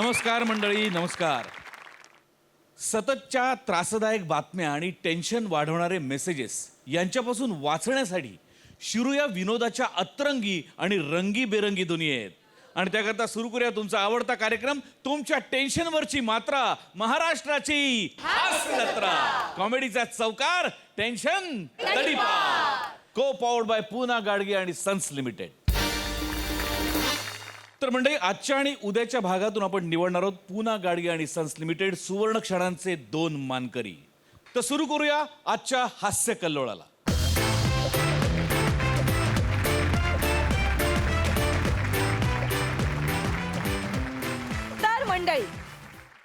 नमस्कार मंडळी, नमस्कार. सततच्या त्रासदायक बातम्या आणि टेन्शन वाढवणारे मेसेजेस यांच्यापासून वाचण्यासाठी शिरूया विनोदाच्या अतरंगी आणि रंगीबेरंगी दुनियेत. आणि त्याकरता सुरू करूया तुमचा आवडता कार्यक्रम, तुमच्या टेन्शनवरची मात्रा, महाराष्ट्राची हास्य जत्रा. कॉमेडीचा चौकार, टेन्शन तडीपार. को पॉवर्ड बाय पूना गाडगे आणि सन्स लिमिटेड. तर मंडळी, आजच्या आणि उद्याच्या भागातून आपण निवडणार आहोत पूना गाडगे आणि सन्स लिमिटेड सुवर्ण क्षणांचे 2 मानकरी. तर सुरू करूया आजच्या हास्य कल्लोळाला. तर मंडळी,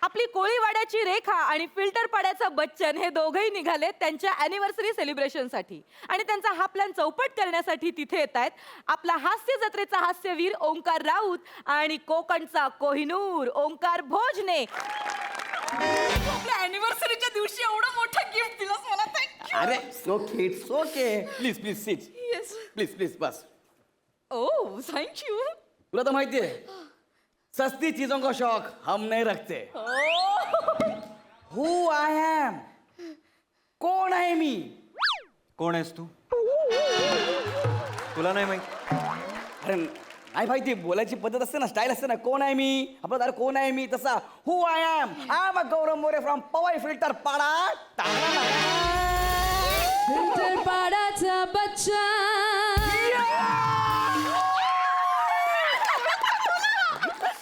आपली कोळीवाड्याची रेखा आणि फिल्टर पाड्याचा बच्चन हे दोघंही निघाले त्यांच्या अॅनिव्हर्सरी सेलिब्रेशनसाठी. आणि त्यांचा हा प्लॅन चौपट करण्यासाठी तिथे येत आहेत आपला हास्य जत्रेचा हास्यवीर ओंकार राऊत आणि कोकणचा कोहिनूर ओंकार भोजने. आपल्या अॅनिव्हर्सरीच्या दिवशी एवढं मोठं गिफ्ट दिलंस मला, थँक्यू. अरे okay, it's okay. Please please sit. Yes. Please please बस. ओ थँक्यू. तुला तर माहितीये, सस्ती चीजों का शौक हम नहीं रखते. हु आय एम, कोण आहे मी? कोण आहेस तू? तुला नाही माहित? अरे नाही माहिती, बोलायची पद्धत असते ना, स्टाईल असते ना. कोण आहे मी? आपलं अरे कोण आहे मी तसा. Who I am a Gaurav More from Powai Filter Pada. Filter पाडाचा बच्चा.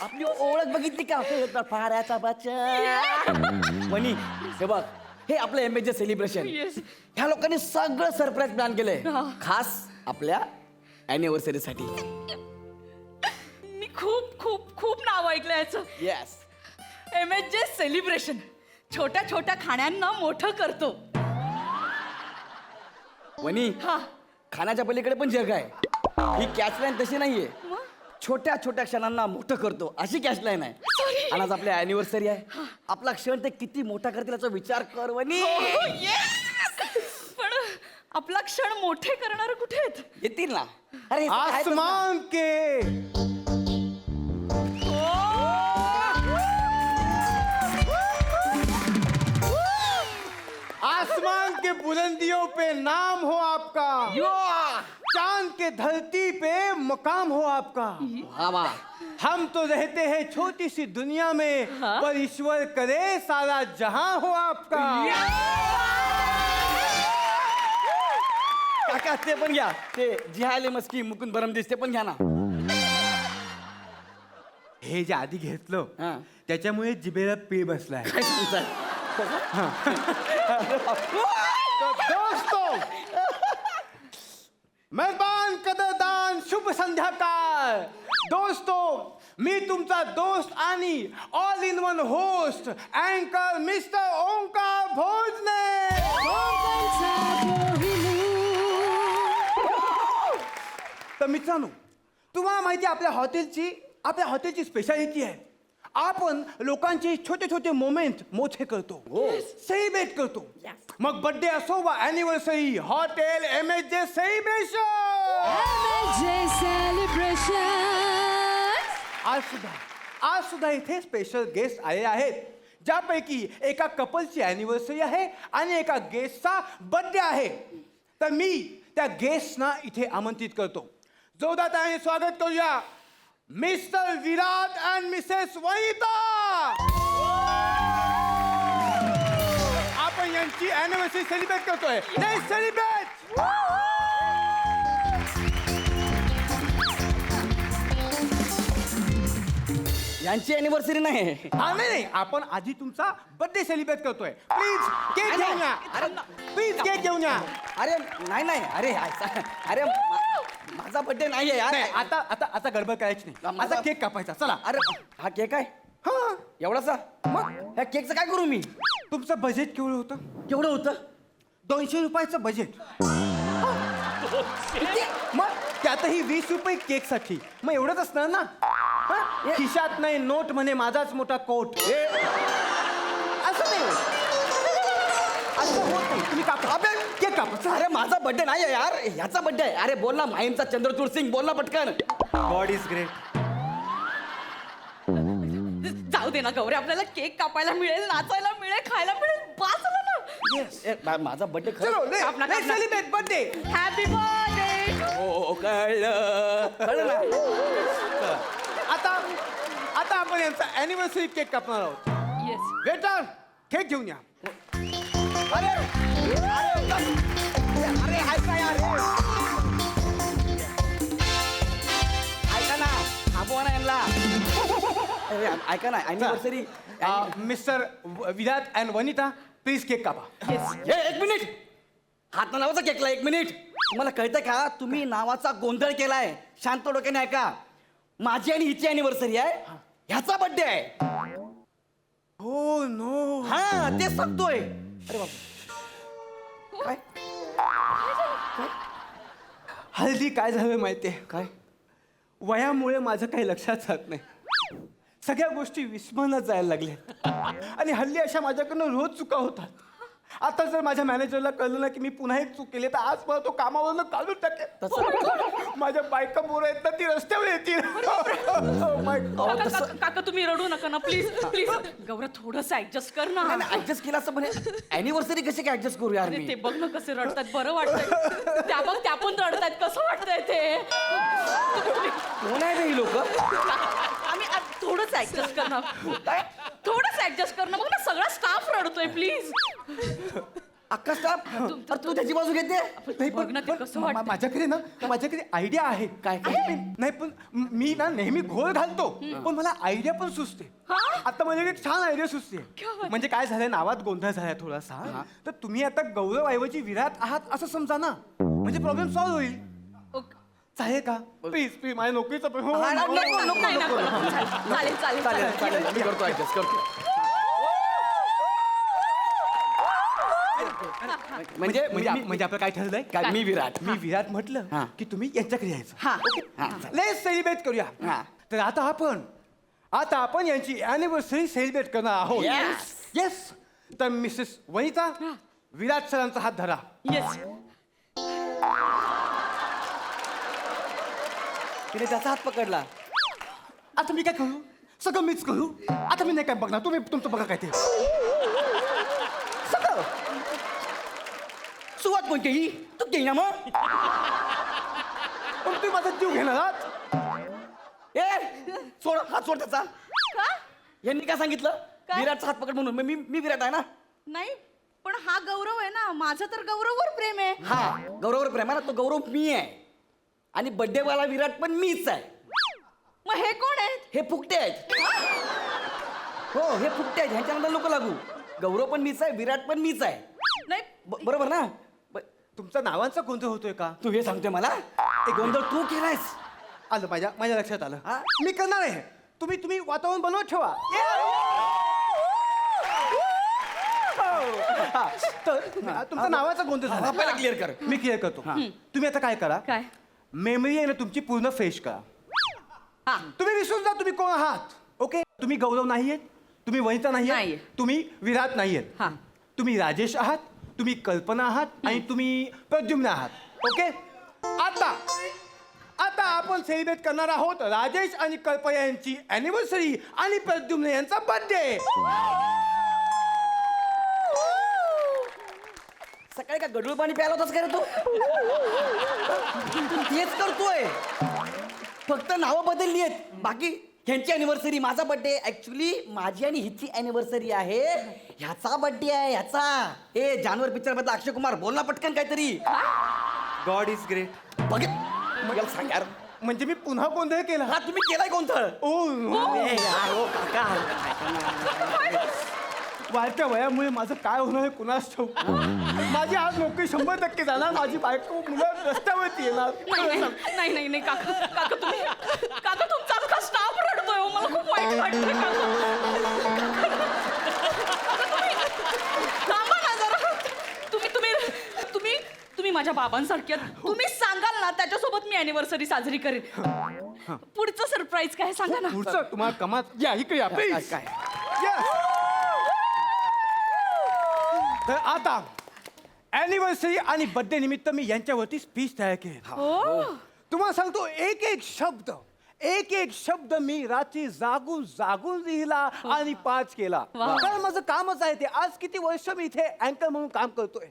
आपली ओळख बघितली का? फिल्टर पाड्याचा बच्चा. वनी, हे बघ, हे आपलं एमएचे सेलिब्रेशन. ह्या लोकांनी सगळं सरप्राईज प्लॅन केलंय, खास आपल्या अॅनिव्हर्सरी साठी. मी खूप खूप खूप नाव ऐकलं याचं. येस. एमएचजे सेलिब्रेशन छोट्या छोट्या खाण्यांना मोठं करतो. वनी, हा. खाण्याच्या पलीकडे पण जग आहे. ही कॅशलाईन तशी नाहीये. मग? छोट्या छोट्या क्षणांना मोठं करतो अशी कॅशलाईन आहे. Sorry. आणि आज आपल्या अॅनिव्हर्सरी आहे. आपला क्षण ते किती मोठा करतील याचा विचार कर वनी. हो, पण आपला क्षण मोठे करणार कुठे आहेत? येतील ना. अरे हे सगळं आहेतच ना. आसमान के आसमान के बुलंदियों पे नाम हो आपका, चांद के धरती पे मकाम हो आपका. वा वा. हम तो रहते हैं छोटी सी दुनिया में, पर ईश्वर करे सारा जहां हो आपका. काका ते पण घ्या, ते जिहाले मस्की मुकुंद बरमदिस ते पण घ्या ना. हे जे आधी घेतलं हा. त्याच्यामुळे जिभेला पीळ बसलाय. काय सांगताय? तो दोस्तों, मेहरबान कदरदान, शुभ संध्याकाळ. दोस्तों, मी तुमचा दोस्त आणि ऑल इन वन होस्ट अँकर मिस्टर ओंकार भोजने. तर मित्रांनो, तुम्हाला माहिती आहे आपल्या हॉटेलची स्पेशालिटी आहे. आपण लोकांचे छोटे छोटे मोमेंट मोठे करतो, सेलिब्रेट करतो. मग बर्थडे असो वा अॅनिव्हर्सरी, हॉटेल एमएचजे सेलिब्रेशन. आज सुद्धा इथे स्पेशल गेस्ट आले आहेत, ज्यापैकी एका कपलची अॅनिव्हर्सरी आहे आणि एका गेस्टचा बर्थडे आहे. तर मी त्या गेस्टना इथे आमंत्रित करतो. जोरदार स्वागत करूया mister Virat and Mrs Vanita. आपण यांची अॅनिव्हर्सरी सेलिब्रेट करतोय. Let's celebrate. यांची अॅनिव्हर्सरी नाही. नाही, आपण आधी तुमचा बर्थडे सेलिब्रेट करतोय. प्लीज केक घेऊन या. प्लीज केक घेऊन या. अरे नाही नाही, अरे अरे माझा बर्थडे नाहीये यार. नाही, आता गडबड करायची नाही. माझा- आता केक कापायचा. चला. अरे हा केक आहे हा, एवढासा. मग ह्या केकचं काय करू मी? तुमचं बजेट केवढं होतं? केवढं होतं? 200 रुपयाचं बजेट. मग त्यातही 20 रुपये केकसाठी. मग एवढंच असणार ना. हा? खिशात नाही नोट म्हणे माझाच मोठा कोट. असं नाही होत. असं होत नाही. तुम्ही कापा. अबे केक कापा. अरे माझा बर्थडे नाही यार, ह्याचा बर्थडे आहे. अरे बोल ना, माहीमचा चंद्रचूड सिंग, बोल ना पटकन. God is great. जाऊ जाऊ दे ना गौरी, आपल्याला केक कापायला मिळेल, नाचायला मिळेल, खायला मिळेल, बास झालं ना. माझा बर्थडे चलो काप ना, काप ना. Celebrate birthday. Happy birthday. हो कळलं ना. आता आपण यांचा अॅनिव्हर्सरी केक कापणार आहोत. येस. वेटर केक घेऊन या. अरे ऐका यार ऐका ना, थांबवा ना यांना. अरे ऐका ना, anniversary. Mister Virat and Vanita please cake कापा. एक मिनिट, हात नावाचा केकला. एक मिनिट, तुम्हाला कळतंय का? तुम्ही नावाचा गोंधळ केलाय. शांत डोक्याने ऐका. माझी आणि हिची अॅनिव्हर्सरी आहे, ह्याचा बर्थडे आहे. हो नो. हा तेच सांगतोय. अरे बाबा काय हल्ली काय झालं माहितीये? काय वयामुळे माझं काही लक्षात राहत नाही. सगळ्या गोष्टी विस्मरणात जायला लागल्या आणि हल्ली अशा माझ्याकडनं रोज चुका होतात. आता जर माझ्या मॅनेजरला कळलं ना की मी पुन्हा एक चूक केली तर आज मला तो कामावरनं काढून टाकेल. माझ्या बायका पोरं आहेत ना, ती रस्त्यावर येतील. Oh my God. काका तुम्ही रडू नका ना, प्लीज प्लीज. गौरव थोडंसं ऍडजस्ट कर ना. ऍडजस्ट केला असं म्हणे. अॅनिव्हर्सरी कशी काय ऍडजस्ट करू यार अरे मी? ते बघ ना कसे रडतात, बरं वाटतंय. त्या बघ त्या पण रडतायत, कसं वाटतंय ते. कोण आहे रे ही लोक? आम्ही थोडंच ऍडजस्ट करणार. थोडंच ऍडजस्ट करणार. बघ ना सगळा स्टाफ रडतोय, प्लीज. अख्खा स्टाफ. तू त्याची बाजू घेते? नाही, बघ ना ते कसं वाटतंय. माझ्याकडे आयडिया आहे. काय? नाही पण मी ना नेहमी घोळ घालतो, पण मला आयडिया पण सुचते. आता माझ्याकडे एक छान आयडिया सुचते. म्हणजे काय झालंय, नावात गोंधळ झालाय थोडासा. तर तुम्ही आता गौरव ऐवजी विराट आहात असं समजा ना, म्हणजे प्रॉब्लेम सॉल्व्ह होईल. चालेल का? प्लीज प्लीज, माझ्या नोकरीचा नको, नको, नको, नाही, नको, नको. चालेल चालेल चालेल चालेल, मी करतो ऍडजस्ट करतो. म्हणजे म्हणजे आपलं काय ठरलंय? काय? मी विराट. मी विराट म्हटलं हा. की तुम्ही यांच्याकडे यायचं. हा. लेट्स सेलिब्रेट करूया. हा. तर आता आपण यांची अॅनिव्हर्सरी सेलिब्रेट करणार आहोत. Yes. येस. तर मिसेस वनिता, विराट सरांचा हात धरा. येस. तिने त्याचा हात पकडला. आता मी काय करू? सगळं मीच करू. आता मी नाही काय बघणार, तुम्ही तुमचं बघा काय ते. सगळं सुरुवात कोणती ही? तू घे ना मग. पण तुम्ही माझा जीव घेणार आहात? ए सोड, हात सोड त्याचा. का? यांनी काय सांगितलं? काय? विराटचा हात पकड म्हणून. मी विराट आहे ना. नाही पण हा गौरव आहे ना, माझं तर गौरववर प्रेम आहे. हा गौरववर प्रेम आहे ना, तो गौरव मी आहे. आणि बर्थडे वाला विराट पण मीच आहे. मग हे कोण आहेत? हे फुकटे आहेत. हो हे फुकटे आहेत, ह्यांच्या नंतर लोक लागू. गौरव पण मीच आहे, विराट पण मीच आहे. नाही बरोबर ना? तुमचा नावांचा गोंधळ होतोय का? तू हे सांगतोय मला? ते गोंधळ तू केलायस. आलं माझ्या लक्षात आलं. हा? मी करणार आहे. तुम्ही वातावरण बनवत ठेवा. हा, तर तुमचा नावाचा गोंधळ झाला. पहिला क्लिअर कर. मी क्लिअर करतो. तुम्ही आता काय करा, काय? मेमरी आहे ना तुमची पूर्ण फ्रेश करा. हा. तुम्ही विसरून जा तुम्ही कोण आहात. ओके? तुम्ही गौरव नाहीयेत, तुम्ही वनिता नाहीये, नाहीये. तुम्ही विराट नाहीयेत. हा. तुम्ही राजेश आहात, तुम्ही कल्पना आहात आणि तुम्ही प्रद्युम्न आहात. ओके? आता आपण सेलिब्रेट करणार आहोत राजेश आणि कल्पना यांची अॅनिव्हर्सरी आणि प्रद्युम्न यांचा बर्थडे. सकाळी काय गडूळ पाणी प्यायला होतास का रे तू? तेच करतोय, फक्त नावं बदलली आहेत. बाकी ह्यांची अॅनिव्हर्सरी, माझा बर्थडे. ऍक्च्युली माझी आणि हिची अॅनिव्हर्सरी आहे. ह्याचा बर्थडे आहे ह्याचा. हे जानवर पिक्चर मधला अक्षय कुमार, बोल ना पटकन काहीतरी. God is great. बघ मला सांग यार. म्हणजे मी पुन्हा गोंधळ केला. हा तुम्ही केलाय गोंधळ. ए यार, ओ काका. वाढत्या वयामुळे माझं काय होणार आहे कुणास ठाऊक. माझी आज नोकरी 100% जाणार. माझी बायको मुलं रस्त्यावरती येणार. नाही काका तुमचा अख्खा स्टाफ रडतोय हो. मला खूप वाईट वाटतंय काका. थांबा ना जरा. तुम्ही माझ्या बाबांसारखे आहात. तुम्ही सांगाल ना त्याच्यासोबत मी अॅनिव्हर्सरी साजरी करेन. पुढचं सरप्राईज काय सांगा ना. पुढचं तुम्हाला कमात या इकडे या प्लीज. काय? Yes. तर आता अॅनिव्हर्सरी आणि बर्थडे निमित्त मी यांच्यावरती स्पीच तयार केली. हो. तुम्हाला सांगतो एक एक शब्द एक एक शब्द मी रात्री जागून जागून लिहिला आणि पाच केला. कारण माझं कामच आहे ते. आज किती वर्ष मी इथे अँकर म्हणून काम करतोय.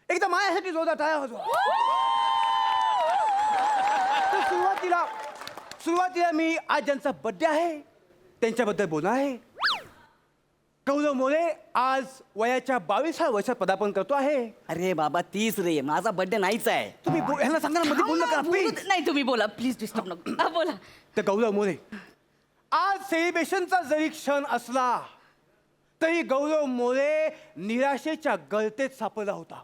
एकदा माझ्यासाठी जोरदार टाळ्या वाजवा. तर सुरुवातीला मी आज ज्यांचा बर्थडे आहे त्यांच्याबद्दल बोलणार आहे. गौरव मोरे आज वयाच्या 22व्या वर्षात पदार्पण करतो आहे. अरे बाबा 30 रे, माझा बर्थडे नाहीच आहे. तुम्ही ह्यांना सांगा ना, मध्ये बोलू नका प्लीज. नाही तुम्ही बोला प्लीज डिस्टर्ब नको. हा, बोला. तर गौरव मोरे, आज सेलिब्रेशनचा जरी क्षण असला तरी गौरव मोरे निराशेच्या गळतेत सापडला होता.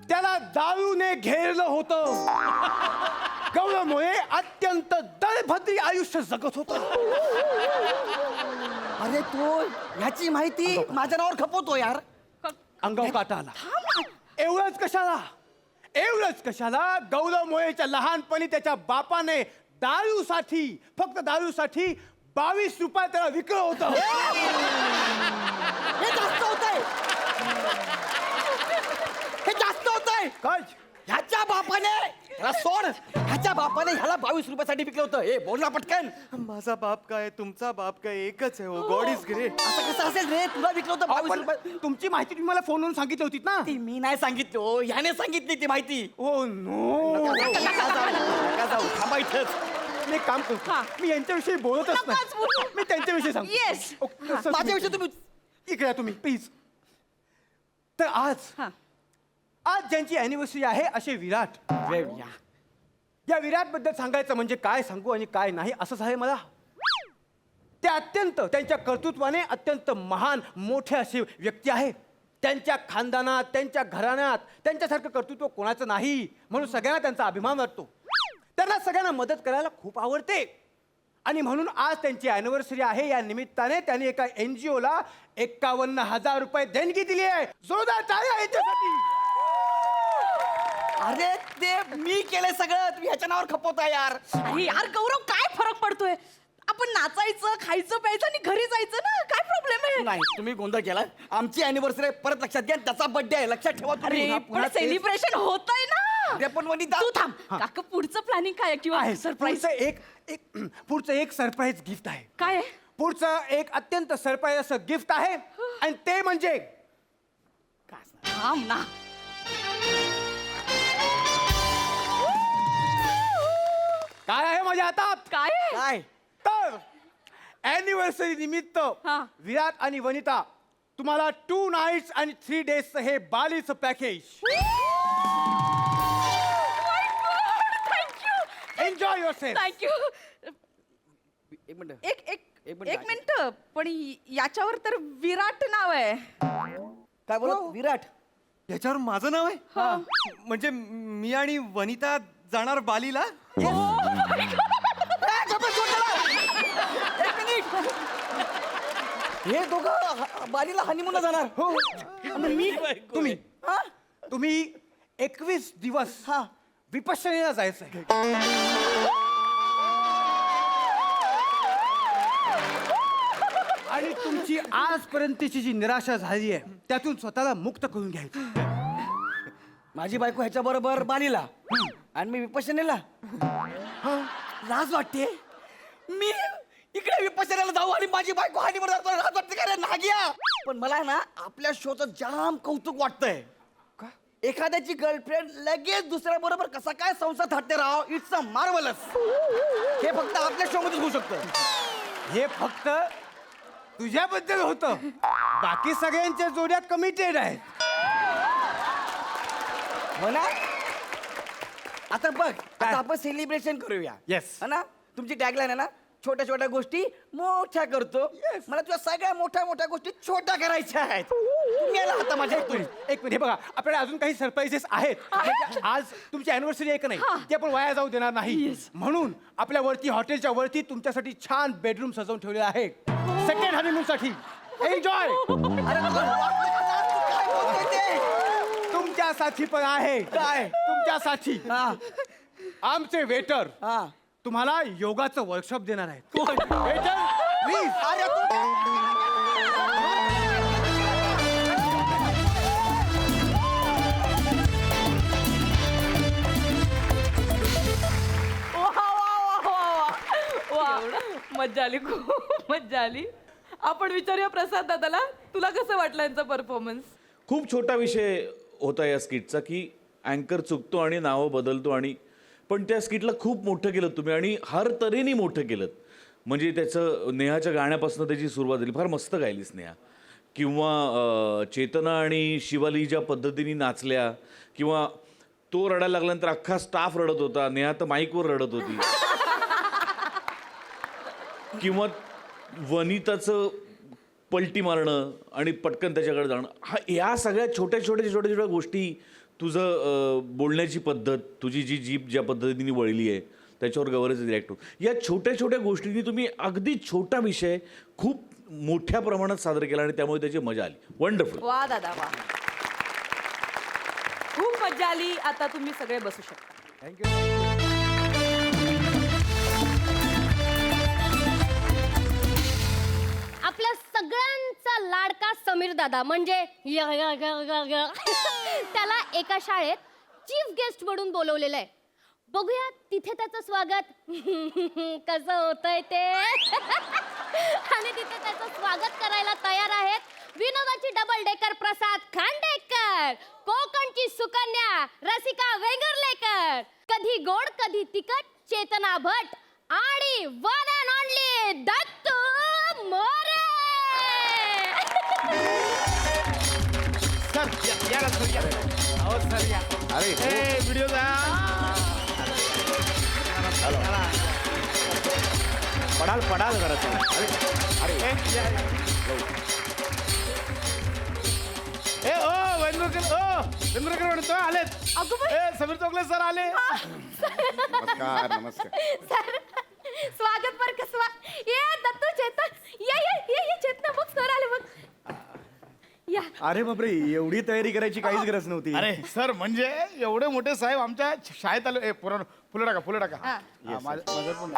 त्याला दारूने घेरलं होतं. गौरव मोरे अत्यंत दळभद्री आयुष्य जगत होता. अरे तो ह्याची माहिती माझ्या नावावर खपवतो यार. अंगावर काटा आला. एवढंच कशाला गौरव मोरेच्या लहानपणी त्याच्या बापाने दारूसाठी, फक्त दारूसाठी 22 रुपये त्याला विकलं होतं. हे जास्त होतंय. हे जास्त होतंय. काय ह्याच्या बापाने ह्याला सोड. ह्याच्या बापाने ह्याला 22 रुपयासाठी विकलं होतं. हे बोल ना पटकन. माझा बाप काय तुमचा बाप काय एकच आहे. हो गॉड इज ग्रेट. असं कसं असेल रे? तुला विकलं होतं 22 रुपये. पण तुमची माहिती तुम्ही मला फोनवरून सांगितली होती ना. ती मी नाही सांगितली हो, ह्याने सांगितली ती माहिती. Oh no. नका जाऊ, थांबा इथंच. मी एक काम करतो. मी यांच्याविषयी बोलतच नकाच बोलू. नाही. मी त्यांच्याविषयी सांगतो. Yes. माझ्याविषयी तुम्ही इकडे या तुम्ही प्लीज. तर आज ज्यांची अॅनिव्हर्सरी आहे असे विराट. या विराट बद्दल सांगायचं म्हणजे काय सांगू आणि काय नाही असंच आहे मला. ते अत्यंत त्यांच्या कर्तृत्वाने अत्यंत महान मोठे असे व्यक्ती आहेत. त्यांच्या खानदानात, त्यांच्या घराण्यात त्यांच्यासारखं कर्तृत्व कोणाचं नाही, म्हणून सगळ्यांना त्यांचा अभिमान वाटतो. त्यांना सगळ्यांना मदत करायला खूप आवडते आणि म्हणून आज त्यांची अॅनिव्हर्सरी आहे. या निमित्ताने त्यांनी एका NGO ला 51,000 रुपये देणगी दिली आहे. जोरदार टाळ्या यांच्यासाठी. अरे ते मी केलंय सगळं, तुम्ही ह्याच्या नावावर खपवता यार. अरे यार गौरव, काय फरक पडतोय? आपण नाचायचं, खायचं प्यायचं आणि घरी जायचं ना. काय प्रॉब्लेम आहे? नाही तुम्ही गोंधळ केला. आमची अॅनिव्हर्सरी परत लक्षात घ्या. त्याचा बर्थडे आहे, लक्षात ठेवा तुम्ही. अरे पण सेलिब्रेशन होतंय ना. अरे पण वनिता, तू थांब. काका पुढचं प्लॅनिंग काय आहे किंवा आहे सरप्राईज पुढचं एक सरप्राईज गिफ्ट आहे. काय आहे? पुढचं एक अत्यंत सरप्राईज असं गिफ्ट आहे आणि ते म्हणजे थांब ना. काय आहे माझ्या हातात? काय आहे? काय तर अॅनिव्हर्सरी निमित्त हा. विराट आणि वनिता तुम्हाला 2 नाईट्स आणि 3 डेजचं हे बालीचं package. Enjoy yourself. Thank you. एक मिनिट. एक एक एक मिनिट. एक मिनिट. पण याच्यावर तर विराट नाव आहे. काय बोलत विराट? याच्यावर माझं नाव आहे. म्हणजे मी आणि वनिता जाणार बालीला. हे दोघं बालीला हनीमूनला जाणार. हो. आणि मी तुम्ही हा? तुम्ही 21 दिवस हा. विपश्यनेला जायचंय. आणि तुमची आजपर्यंतची जी निराशा झाली आहे त्यातून स्वतःला मुक्त करून घ्यायचं. माझी बायको ह्याच्या बरोबर बालीला आणि मी विपश्यनेला. लाज वाटते. मी इकडे विपश्यनेला जाऊ आणि माझी बायको हनीमून जातो. लाज वाटते का रे नागिया? पण मला ना आपल्या शोचं जाम कौतुक वाटतंय. एखाद्याची गर्लफ्रेंड लगेच दुसऱ्या बरोबर कसा काय संसार थाटते राव. It's a marvellous. हे फक्त आपल्या शो मध्ये होऊ शकतं. हे फक्त तुझ्याबद्दल होतं. बाकी सगळ्यांच्या जोड्या कमिटेड आहेत. म्हणा आता बघ, आता आपण सेलिब्रेशन करूया. Yes. है ना? तुमची टॅगलाईन आहे ना, छोट्या छोट्या गोष्टी मोठ्या करतो. मला तुझ्या सगळ्या मोठ्या मोठ्या गोष्टी छोट्या करायच्या आहेत. तुम्ही याला आता माझ्या ऐकून. एक मिनिट हे बघा, आपल्याला अजून काही सरप्राईजेस आहेत. म्हणजे आज तुमची अॅनिव्हर्सरी एक नाही, ते आपण वाया जाऊ देणार नाही. म्हणून आपल्या वरती हॉटेलच्या वरती तुमच्यासाठी छान बेडरूम सजवून ठेवलेला आहे. सेकंड हनीमून साठी. एन्जॉय. अरे तुला वाटलं का लाज? तू काय बोलतोय ते? तुमच्यासाठी पण आहे. काय? तुमच्यासाठी हा, आमचे वेटर हा. तुम्हाला योगाचं वर्कशॉप देणार आहेत. Waiter please. अरे तू वा वा वा वा. मज्जा आली, खूप मज्जा आली. आपण विचारूया प्रसाद दादाला, तुला कसं वाटलं यांचा परफॉर्मन्स? खूप छोटा विषय होता या स्किटचा की अँकर चुकतो आणि नावं बदलतो आणि पण त्या स्किटला खूप मोठं केलं तुम्ही आणि हर तऱ्हेने मोठं केलं. म्हणजे त्याचं नेहाच्या गाण्यापासून त्याची सुरुवात झाली, फार मस्त गायलीस नेहा. किंवा चेतना आणि शिवाली ज्या पद्धतीने नाचल्या, किंवा तो रडायला लागल्यानंतर अख्खा स्टाफ रडत होता, नेहा तर माईकवर रडत होती. किंवा वनिताचं पलटी मारणं आणि पटकन त्याच्याकडे जाणं, या सगळ्या छोट्या गोष्टी, तुझं बोलण्याची पद्धत, तुझी जी जीभ ज्या पद्धतीने वळली आहे त्याच्यावर गवरच रिॲक्ट होतो. या छोट्या गोष्टींनी तुम्ही अगदी छोटा विषय खूप मोठ्या प्रमाणात सादर केला आणि त्यामुळे त्याची मजा आली. वंडरफुल. वा दादा वा, खूप मज्जा आली. आता तुम्ही सगळे बसू शकता. आपल्या सगळ्यांचा लाडका समीर दादा म्हणजे त्याला एका शाळेत चीफ गेस्ट म्हणून बोलवलेलं आहे. बघूया तिथे त्याचं स्वागत कसं होतंय ते. आणि तिथे त्याचं स्वागत करायला तयार आहेत विनोदाची डबल डेकर प्रसाद खांडेकर, कोकणची सुकन्या रसिका वेंगुर्लेकर, कधी गोड कधी तिखट चेतना भट आणि one and only Dattu More. पडाल जरा वेंगुर्लेकर म्हणतो आलेत. समीर चौगले सर आले. नमस्कार सर, स्वागत बर कसं. ये दत्तू चेतन, ये चेतना बघ सर आले बघ. या. अरे बापरे, एवढी तयारी करायची काहीच गरज नव्हती. अरे सर, म्हणजे एवढे मोठे साहेब आमच्या शाळेत आले. फुलं टाका. माझं पण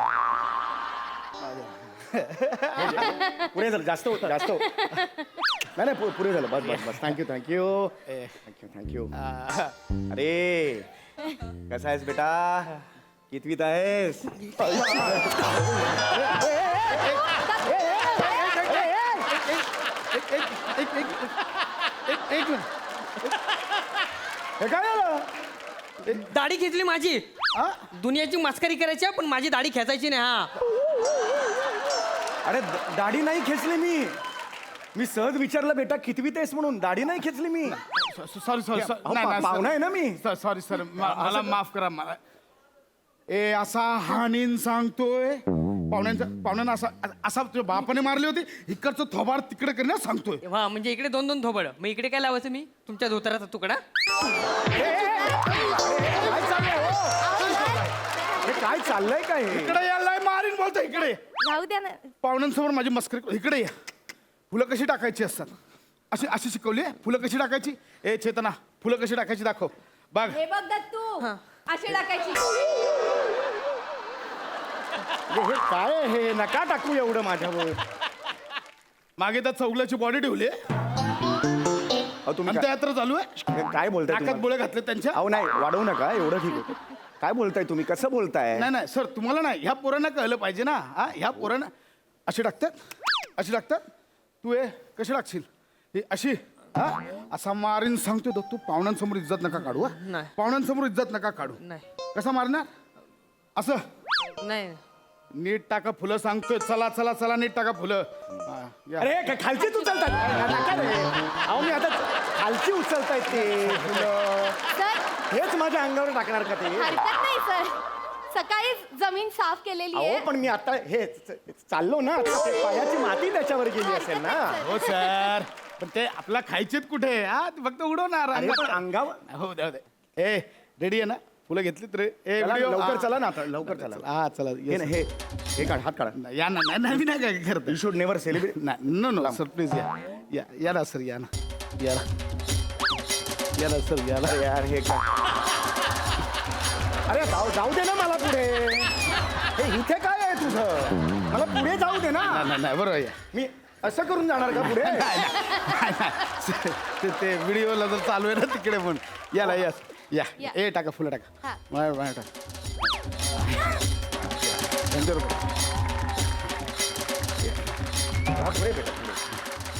पुरे झालं, जास्त नाही पुरे झालं. बस. थँक्यू. अरे कसा आहेस बेटा, कितवीत आहेस? एक मिनिट. हे काय झालं? दाढी खेचली माझी. दुनियाची मस्करी करायची पण माझी दाढी खेचायची नाही. हा अरे दाढी नाही खेचली मी सहज विचारलं बेटा कितवीत आहेस म्हणून. दाढी नाही खेचली मी. सॉरी पाहुणा आहे ना मी. सॉरी सर, मला माफ करा. मला असा हानीन सांगतोय पाहुण्यांना असा तुझ्या बापाने मारली होती, इकडचं थोबाड तिकडे करण्यास सांगतोय. वा, म्हणजे इकडे दोन थोबड, मग इकडे काय लावायचं मी? तुमच्या धोतराचा तुकडा. काय चाललंय काय? इकडे यायला मारीन बोलतो. इकडे राहू द्या ना. पाहुण्यांसमोर माझी मस्करी. इकडे या. फुलं कशी टाकायची असतात अशी शिकवली आहे. फुलं कशी टाकायची. चेतना, फुलं कशी टाकायची दाखव. बघ हे बघ दत्तू, अशी टाकायची. हे काय आहे? हे नका टाकू एवढं माझ्यावर. मागे त्या चौगल्याची बॉडी ठेवली तुम्ही यात्रा चालू आहे. काय बोलताय नाकात बोळे घातले त्यांच्या. अहो नाही, वाढवू नका एवढं. ठीक आहे. काय बोलताय तुम्ही, कसं बोलताय? नाही सर, तुम्हाला नाही, ह्या पोरांना कळलं पाहिजे ना. ह्या पोरांना अशी टाकतात. तू कशी टाकशील? ही अशी. असा मारीन सांगतोय तू. पाहुण्यांसमोर इज्जत नका काढू. नाही. पाहुण्यांसमोर इज्जत नका काढू. नाही. कसा मारणार? असं नाही. नीट टाका फुलं सांगतोय. चला नीट टाका फुलं. अरे खालचीच उचलतात. नका रे. अहो मी आता खालची उचलतायत ते फुलं. सर हेच माझ्या अंगावर टाकणार का ते? हरकत नाही सर, सकाळी जमीन साफ केलेली आहे. अहो पण मी आता हे चाललो ना, आता ते पायाची माती त्याच्यावर गेली असेल ना. हो सर, पण ते आपला खायचेत कुठे? फक्त उडवणार. अरे पण अंगावर. हो द्या. रेडी आहे ना? फुलं घेतलीत रे. चला, लवकर चला ना आता. लवकर चला. चला. हे काढ, हात काढा. या ना. नाही मी नाही काय करत. You should never celebrate. No sir, please या ना सर. या ना सर. अरे यार हे काय? अरे जाऊ दे ना मला पुढे. हे इथे काय आहे तुझं? मला पुढे जाऊ दे ना. नाही बरोबर या. मी असं करून जाणार का पुढे? ते व्हिडिओला जर चालू आहे ना तिकडे पण याला या. टाका फुलं टाका. हा. टाका. पुढे बेटा पुढे.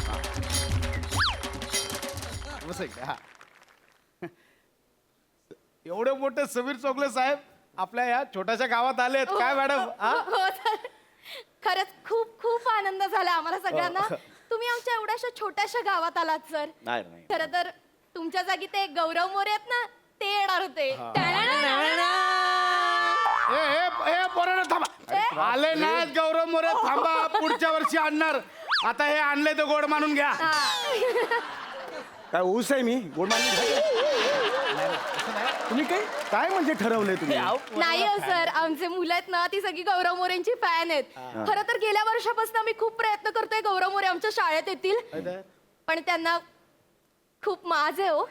हा. बस इकडे, हा. एवढे मोठे समीर चौगले साहेब आपल्या या छोट्याशा गावात आलेत काय मॅडम हा? हो सर खरंच खूप खूप आनंद झाला आम्हाला सगळ्यांना तुम्ही आमच्या एवढ्याशा छोट्याशा गावात आलात सर नाही नाही खरं तर तुमच्या जागी ते गौरव मोरे आहेत ना ते येणार होते ए पोरांनो थांबा आले नाहीत गौरव मोरे थांबा पुढच्या वर्षी आणणार आता हे आणले तर गोड मानून घ्या काय ऊस आहे मी गोड तुम्ही काय म्हणजे ठरवलंय तुम्ही नाही हो सर आमचे मुलं आहेत ना ती सगळी गौरव मोरेंची फॅन आहेत खरं तर गेल्या वर्षापासून आम्ही खूप प्रयत्न करतोय गौरव मोरे आमच्या शाळेत येतील पण त्यांना खूप माज आहे हो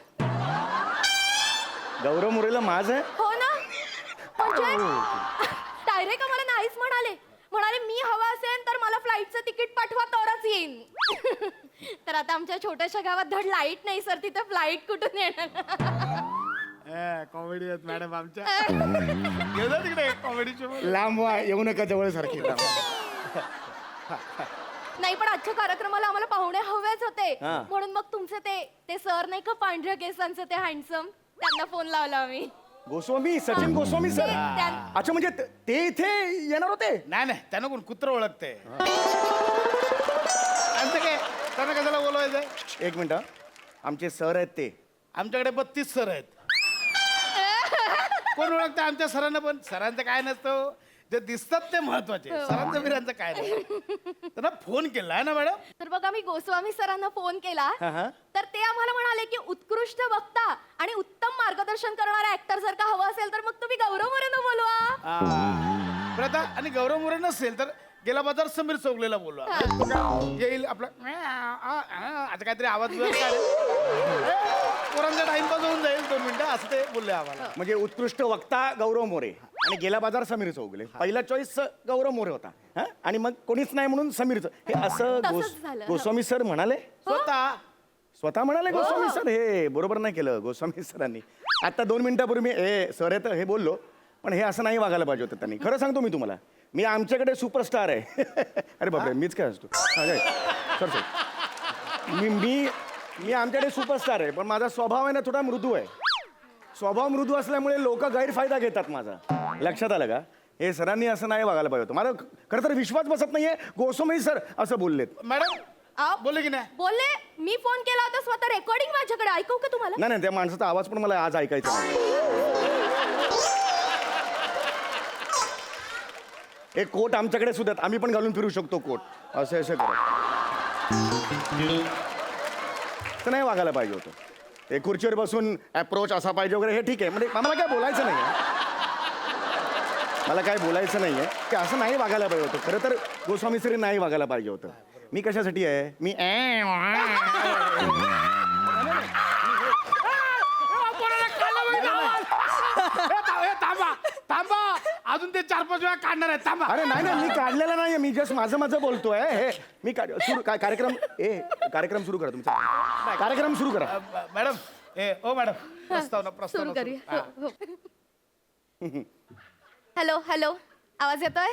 गौरव मोरेला माझ आहे हो ना म्हणजे डायरेक्ट आम्हाला नाहीच म्हणाले मी हवा असेल तर मला फ्लाईटचं तिकीट पाठवा तरच येईन तर आता आमच्या छोट्याशा गावात धड लाईट नाही सर तिथे फ्लाईट कुठून येणार कॉमेडी आहेत मॅडम आमच्या गेलो तिकडे कॉमेडीचे लांब व्हा येऊ नका जवळ सारखी नाही पण आजच्या कार्यक्रमाला आम्हाला पाहुणे हवेच होते म्हणून मग तुमचे ते सर नाही का पांढऱ्या केसांचे ते हँडसम त्यांना फोन लावला आम्ही गोस्वामी सचिन गोस्वामी सर अच्छा म्हणजे ते इथे येणार होते नाही नाही त्यांना कोण कुत्र ओळखते त्यांचं काय त्यांना कशाला बोलवायचं एक मिनिट आमचे सर आहेत ते आमच्याकडे 32 सर आहेत कोण ओळखतं आमच्या सरांना पण सरांचं काय नसतं जे दिसतात ते महत्वाचे सरांचं बिरांचं काय नाही त्यांना फोन केला आहे ना मॅडम तर बघा मी गोस्वामी सरांना फोन केला तर ते आम्हाला म्हणाले की उत्कृष्ट वक्ता आणि उत्तम मार्गदर्शन करणारा ऍक्टर जर का हवा असेल तर मग तुम्ही गौरव मोरेंना बोलवा प्रथा आणि गौरव मोरे नसेल तर गेला बाजार समीर चौगलेला बोलवा तो काय येईल आपला आता काहीतरी आवाज पोरांचा टाइमपास होऊन जाईल 2 मिनिटं असं ते बोलले आम्हाला म्हणजे उत्कृष्ट वक्ता गौरव मोरे आणि गेला बाजार समीर चौगले पहिला चॉईस गौरव मोरे होता हा? आणि मग कोणीच नाही म्हणून समीर हे असं तसंच झालं. गोस्वामी सर म्हणाले स्वतः म्हणाले गोस्वामी सर हे बरोबर नाही केलं गोस्वामी सरांनी आता 2 मिनिटापूर्वी मी सर येतं हे बोललो पण हे असं नाही वागायला पाहिजे होतं त्यांनी खरं सांगतो मी तुम्हाला मी आमच्याकडे सुपरस्टार आहे अरे बापरे मीच काय असतो सर सर मी आमच्याकडे सुपरस्टार आहे पण माझा स्वभाव आहे ना थोडा मृदू आहे स्वभाव मृदू असल्यामुळे लोक गैरफायदा घेतात माझा लक्षात आलं का हे सरांनी असं नाही वागायला पाहिजे होतं मला खरं तर विश्वास बसत नाहीये गोस्वामी सर असं बोललेत मॅडम बोलले की नाही बोलले मी फोन केला होता स्वतः रेकॉर्डिंग माझ्याकडे ऐकू का तुम्हाला नाही त्या माणसाचा आवाज पण मला आज ऐकायचा नाही एक कोट आमच्याकडे सुद्धा आहेत. आम्ही पण घालून फिरू शकतो कोट असं करत तर नाही वागायला पाहिजे होतं एक खुर्चीवर बसून अप्रोच असा पाहिजे वगैरे हे ठीक आहे म्हणजे मला काय बोलायचं नाही मला काय बोलायचं नाही आहे की असं नाही वागायला पाहिजे होतं खरं तर गोस्वामी सरी नाही वागायला पाहिजे होतं मी कशासाठी आहे मी थांबा अजून ते 4-5 वेळा काढणार आहेत थांबा अरे नाही मी काढलेला नाही मी जस्ट माझं बोलतोय हे मी कार्यक्रम सुरू करा तुमचा कार्यक्रम सुरू करा मॅडम मॅडम प्रस्ताव सुरू करूया हॅलो हॅलो आवाज येतोय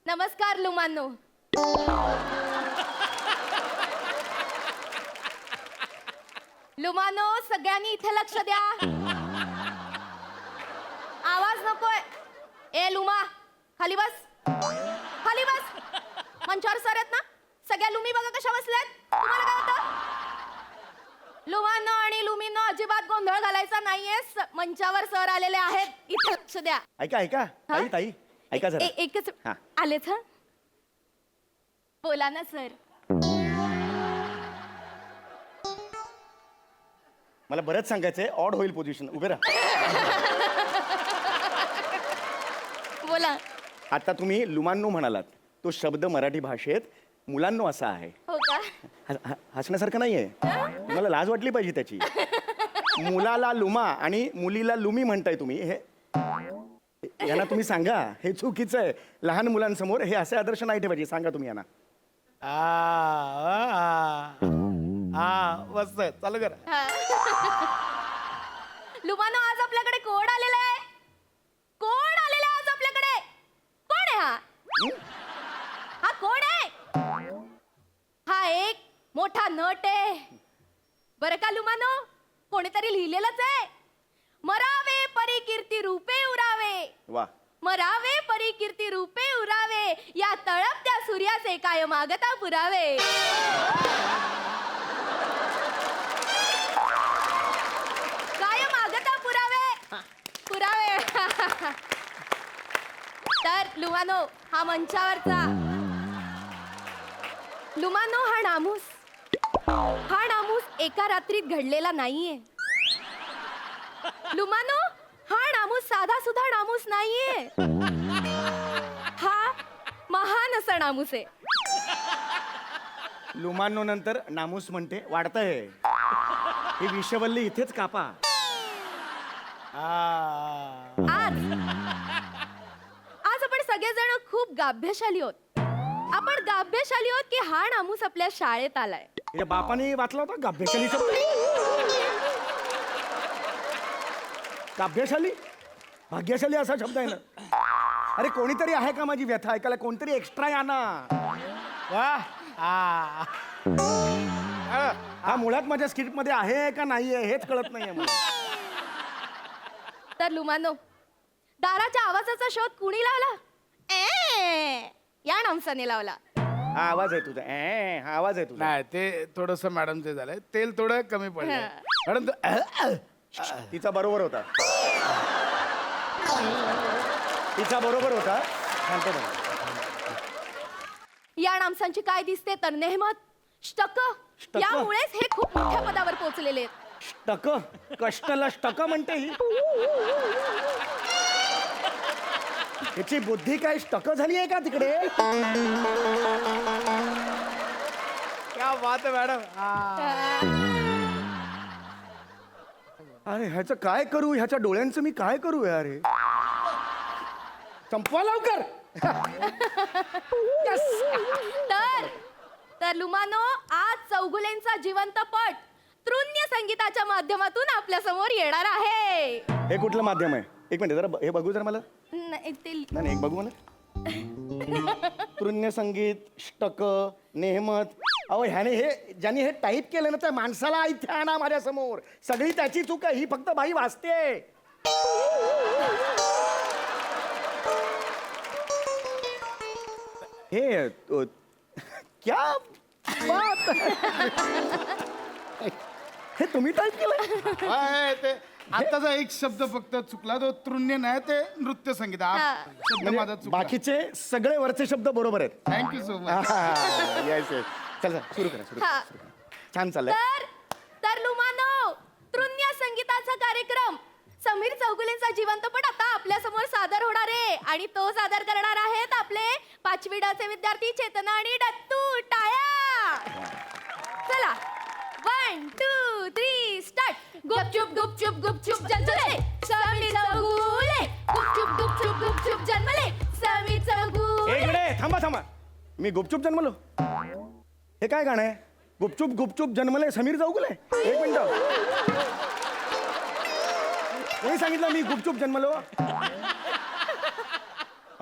नमस्कार लुमानो लुमानो सगळ्यांनी इथे लक्ष द्या आवाज नकोय ए लुमा खाली बस मंचावर सर आहेत ना सगळ्या लुमी बघा कशा बसल्यात तुम्हाला काय होतं लुमानो आणि लुमीनो अजिबात गोंधळ घालायचा नाहीये मंचावर सर आलेले आहेत इथे लक्ष द्या ऐका ताई ऐका जरा एकच हा. आलेत हा बोला ना सर मला बरंच सांगायचंय ऑड होईल पोझिशन उभे राहा बोला आता तुम्ही लुमान्नो म्हणालात तो शब्द मराठी भाषेत मुलांनो असा आहे हो का हसण्यासारखं नाहीये तुम्हाला लाज वाटली पाहिजे त्याची मुलाला लुमा आणि मुलीला लुमी म्हणताय तुम्ही हे यांना तुम्ही सांगा हे चुकीचं आहे लहान मुलांसमोर हे असे आदर्श नाही ठेवायचे सांगा तुम्ही यांना मस्त चालू करा लुमानो आज आपल्याकडे कोण आलेला आहे आज आपल्याकडे कोण आहे हा कोण आहे मोठा नट आहे बरं का लुमानो कोणीतरी लिहिलेलंच आहे मरावे परी कीर्ती रूपे उरावे वा मरावे परी कीर्ती रूपे उरावे या तळपत्या सूर्याचे काय मागता पुरावे काय मागता पुरावे पुरावे तर लुमानो हा मंचावरचा लुमानो हा नामूस एका रात्रीत घडलेला नाहीये लुमानो हा नामूस साधा सुद्धा नामूस नाहीये हा महान असा नामूस आहे लुमानो नंतर नामूस म्हणते वाढतंय ही विषवल्ली इथेच कापा आज आपण सगळेजण खूप गाभ्यशाली आहोत आपण गाभ्यशाली आहोत की हा नामूस आपल्या शाळेत आलाय या बापाने वाचला होता गाभ्यशाली शब्द काव्यशाली भाग्यशाली असा शब्द आहे ना अरे कोणीतरी आहे का माझी व्यथा ऐकायला कोणतरी एक्स्ट्रा या ना वा हा मुळात माझ्या स्क्रिप्ट मध्ये आहे का नाहीये हेच कळत नाहीये मला तर लुमानो दाराच्या आवाजाचा शोध कुणी लावला या नामसाने लावला हा आवाज आहे तुझा हा आवाज आहे तुझा नाही ते थोडस मॅडम ते झालंय तेल थोडं कमी पडलं मॅडम तिचा बरोबर होता तिचा बरोबर होता शांत बना. या नामसांची काय दिसते तर नेहमत स्टक स्टक? यामुळेच हे खूप मोठ्या पदावर पोहोचलेले आहेत स्टक कष्टला स्टक म्हणते ही याची बुद्धी काय स्टक झाली आहे का तिकडे क्या बात आहे मॅडम अरे ह्याचं काय करू ह्याच्या डोळ्यांचं मी काय करू यार हे संपवा लवकर तर लुमानो आज चौगुलेंचा जिवंत पट तृण्य संगीताच्या माध्यमातून आपल्या समोर येणार आहे हे कुठलं माध्यम आहे एक मिनिट जरा हे बघू जरा मला नाही, नाही नाही, एक बघू मला तृण्य संगीत ष्टक नेहमत अहो ह्याने हे ज्याने हे टाईप केलं ना त्या माणसाला इथे आणा माझ्या समोर सगळी त्याची चूक आहे ही फक्त बाई वाचते हे क्या बात हे तुम्ही टाईप केलं आहे ते आताचा एक शब्द फक्त चुकला तो तृण्य नाही ते नृत्य संगीत हा शब्द माझा म्हणजे चुकला बाकीचे सगळे वरचे शब्द बरोबर आहेत thank you so much yes yes चला सुरू करा सुरू हा. करा छान चाललंय तर लुमानो तृण्य संगीताचा कार्यक्रम समीर चौगुलेंचा जिवंतपट आता आपल्या समोर सादर होणार आहे आणि तो सादर करणार आहेत आपले 5वी डाचे विद्यार्थी चेतना आणि दत्तू टाळ्या चला 1 2 3 स्टार्ट गुपचुप गुपचुप गुपचुप जन्मले समीर चौगुले गुपचुप गुपचुप गुपचुप जन्मले समीर चौगुले एक मिनिट थांबा थांबा मी गुपचूप जन्मलो हे काय गाणं आहे गुपचूप गुपचूप जन्मले समीर चौगुले एक मिनिट कोणी सांगितलं मी गुपचूप जन्मलो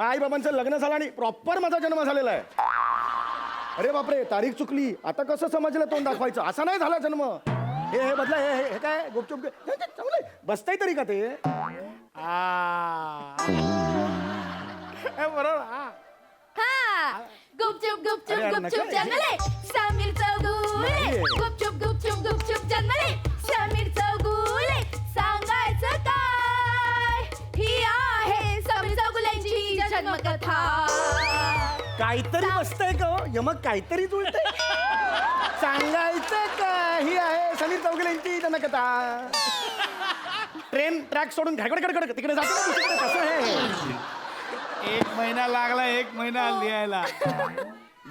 आई बाबांचं लग्न झालं आणि प्रॉपर माझा जन्म झालेला आहे अरे बापरे तारीख चुकली आता कसं समजलं तोंड दाखवायचं असा नाही झाला जन्म हे बदला हे काय गुपचूप चांगलं बसताय तरी का ते बरोबर हा गुपचुप गुपचुप अरे, गुपचुप नका. जन्मले समीर चौगुले नाहीये. गुपचुप गुपचुप गुपचुप जन्मले समीर चौगुले सांगायचं काय ही आहे समीर चौगुलेंची जन्मकथा काहीतरी बसतंय का हो? यमक काहीतरी जुळतंय सांगायचं का ही आहे समीर चौगुलेंची जनकथा ट्रेन ट्रॅक सोडून घडघड तिकडे जातो ना दुसरीकडे. कसं आहे 1 महिना लागला 1 महिना लिहायला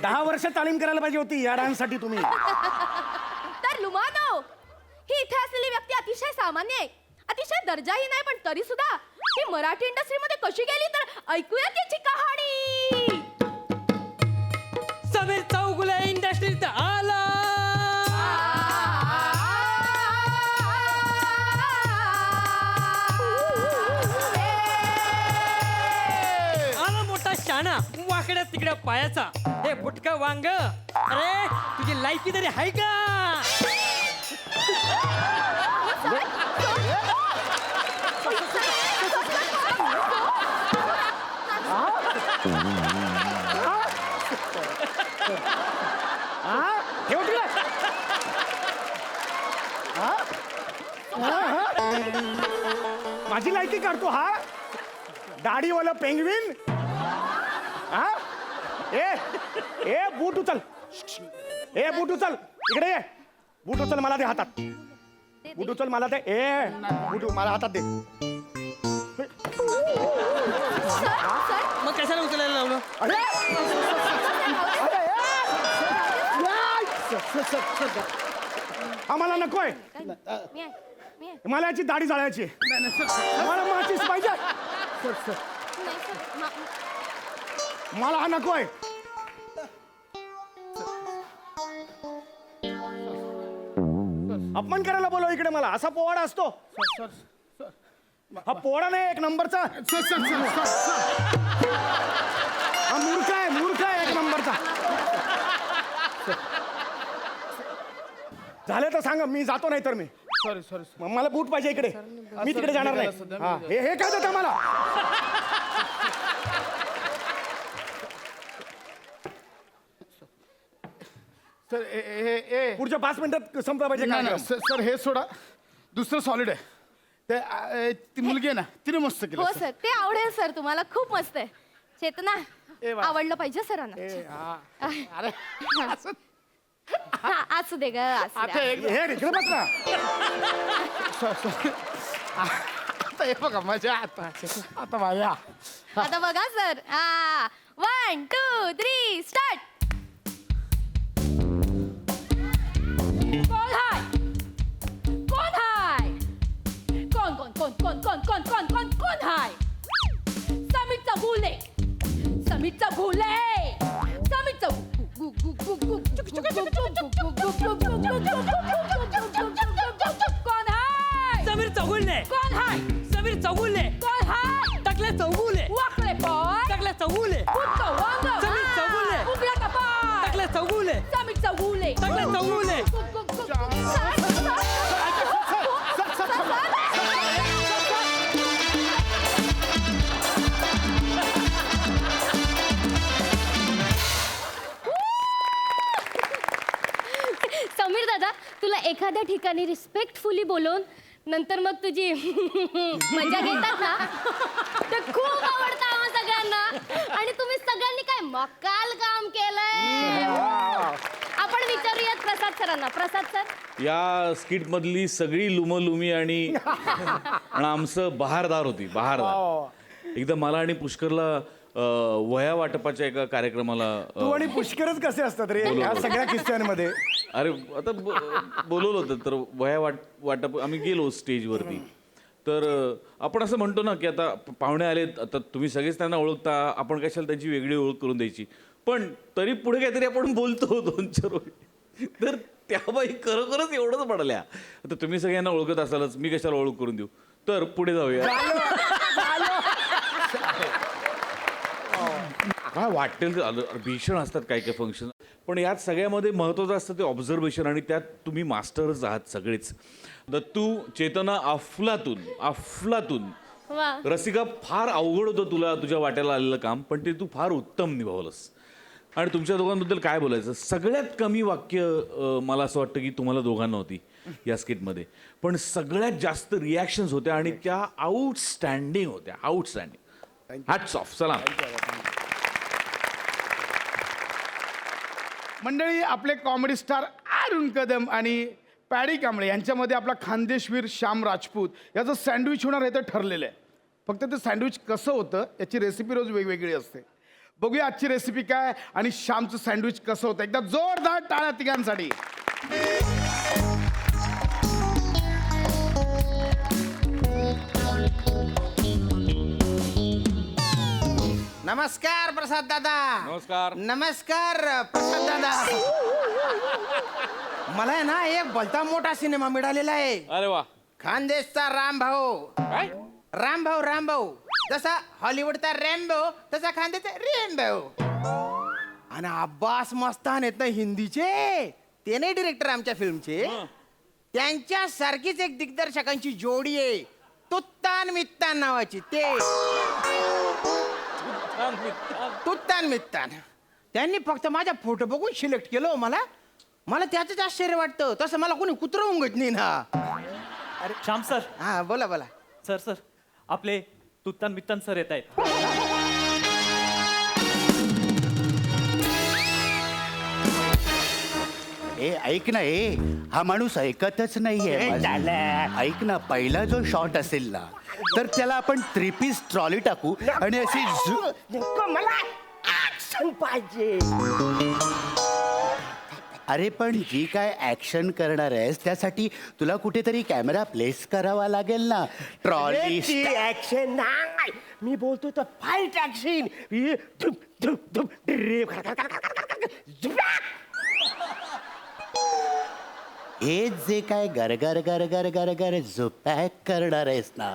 10 वर्ष तालीम करायला पाहिजे होती या डान्ससाठी तुम्ही तर लुमानो ही इथे असलेली व्यक्ती अतिशय सामान्य आहे अतिशय दर्जाही नाही पण तरी सुद्धा ही मराठी इंडस्ट्रीमध्ये कशी गेली तर ऐकूया त्याची कहाणी समीर चौगुले इंडस्ट्रीत आला आला मोठा शाणा वाकड्या तिकड्या पायाचा हे बुटका वांग अरे तुझी लायकी तरी आहे का? ठेव तिला. माझी लायकी काढतो हा दाढीवाला पेंगविन. हा ए ए बूट उचल. ए बूट उचल इकडे ये. बूट उचल मला दे हातात. बूट उचल मला दे. ए बूट मला हातात दे. मग कशाला उचलायला लावलं? अरे आम्हाला नकोय. मी आहे, मी आहे. मला याची दाढी जाळायची. मला माचीस पाहिजे. नाही सर, मला हा नकोय. अपमान करायला बोलव इकडे मला. असा पोवाडा असतो. हा पोवाडा नाही एक नंबरचा. हा मूर्ख आहे एक नंबरचा. झालं तर सांगा मी जातो नाही तर मी. सॉरी मला बूट पाहिजे इकडे. मी तिकडे जाणार नाही. हा, हे काय देता मला. सर ए पुढच्या 5 मिनिटात संपला पाहिजे नाही, कार्यक्रम. नाही, सर हे सोडा. दुसरं सॉलिड आहे ते ती मुलगी आहे ना तिने मस्त केलं हो सर. सर ते आवडेल सर तुम्हाला खूप मस्त आहे. चेतना ए वा. आवडलं पाहिजे सरांना. अरे हा, असू दे ग असू आता दे. एक हे इकडे बस ना. आता हे बघा मजा आता माझ्या आता बघा सर. 1 2 3 स्टार्ट. कोण हाय कोण हाय कोण कोण कोण कोण कोण कोण कोण कोण कोण हाय समीरचा गुले समीरचा गुले समीरचा गु गु गु गु चुक चुक चुक चुक कोण हाय समीर चौगुले. कोण हाय समीर चौगुले. कोण हाय टाकल्या चौगुले. वाकडे पाय टाकल्या चौगुले. उंच वांग समीर चौगुले. उघडा कपाळ टाकल्या चौगुले. समीरचा गुले टाकल्या चौगुले. समीर दादा तुला एखाद्या ठिकाणी रिस्पेक्टफुली बोलवून नंतर मग तुझी मजा घेतात ना ते खूप आवडतं आम्हा सगळ्यांना. आणि तुम्ही सगळ्यांनी काय मकाल काम केलंय. आपण विचारूयात प्रसाद सरांना. प्रसाद सर या स्किट मधली सगळी लुमलुमी आणि आमचं बहारदार होती. बहारदार एकदम. मला आणि पुष्करला वया वाटपाच्या एका कार्यक्रमाला तू आणि पुष्करच कसे असतात रे या सगळ्या किस्स्यांमध्ये. अरे आता बोलवलं होतं तर वया वाटप आम्ही गेलो स्टेजवरती. तर आपण असं म्हणतो ना की आता पाहुणे आलेत आता तुम्ही सगळेच त्यांना ओळखता आपण कशाला त्यांची वेगळी ओळख करून द्यायची. पण तरी पुढे काहीतरी आपण बोलतो 2-4 ओळी. तर त्या बाई खरोखरच एवढंच पडल्या. आता तुम्ही सगळ्यांना ओळखत असालच मी कशाला ओळख करून देऊ. तर पुढे जाऊया. काय वाटेल ते भीषण असतात काय काय फंक्शन. पण यात सगळ्यामध्ये महत्त्वाचं असतं ते ऑब्झर्वेशन आणि त्यात तुम्ही मास्टरच आहात सगळेच. दत्तू चेतना अफलातून वा. रसिका फार अवघड होतं तुला तुझ्या वाट्याला आलेलं काम पण ते तू फार उत्तम निभावलंस. आणि तुमच्या दोघांबद्दल काय बोलायचं. सगळ्यात कमी वाक्य मला असं वाटतं की तुम्हाला दोघांना होती या स्किटमध्ये. पण सगळ्यात जास्त रिॲक्शन्स होत्या आणि त्या आउटस्टँडिंग होत्या. आउटस्टँडिंग. Hats off. चला मंडळी आपले कॉमेडी स्टार अरुण कदम आणि पॅडी कांबळे यांच्यामध्ये आपला खानदेशवीर श्याम राजपूत याचं सँडविच होणार हे तर ठरलेलं आहे. फक्त ते सँडविच कसं होतं याची रेसिपी रोज वेगवेगळी असते. बघूया आजची रेसिपी काय आणि श्यामचं सँडविच कसं होतं. एकदा जोरदार टाळ्या तिघांसाठी. नमस्कार प्रसाद दादा. नमस्कार. नमस्कार प्रसाद दादा. मला आहे ना एक भलता मोठा सिनेमा मिळालेला आहे. अरे वा. खानदेशचा रामभाऊ जसा हॉलिवूडचा रॅम्बो तसा खानदेशचा रेम्बो. आणि अब्बास मस्तान आहेत ना हिंदीचे, ते नाही डिरेक्टर आमच्या फिल्मचे, त्यांच्या सारखीच एक दिग्दर्शकांची जोडी आहे, तुत्तान मित्तान नावाची. ते तुत्तान मित्तान त्यांनी फक्त माझा फोटो बघून सिलेक्ट केलं हो मला. मला त्याच आश्चर्य वाटतं, तसं मला कोणी कुत्रं उंगत नाही ना. अरे श्याम सर. हा बोला बोला. सर आपले तुत्तान मित्तान सर येत आहेत. ऐक ना हा माणूस ऐकतच नाहीये. ऐक ना, पहिला जो शॉट असेल ना तर त्याला आपण 3 पीस ट्रॉली टाकू आणि अशी मला ऍक्शन पाहिजे. अरे पण जी काय ऍक्शन करणार आहेस त्यासाठी तुला कुठेतरी कॅमेरा प्लेस करावा लागेल ना. ट्रॉली ऍक्शन नाही, मी बोलतो तर फाईट ऍक्शन. हे जे काय गरगर गरगर गरगर झोपॅक करणार आहेस ना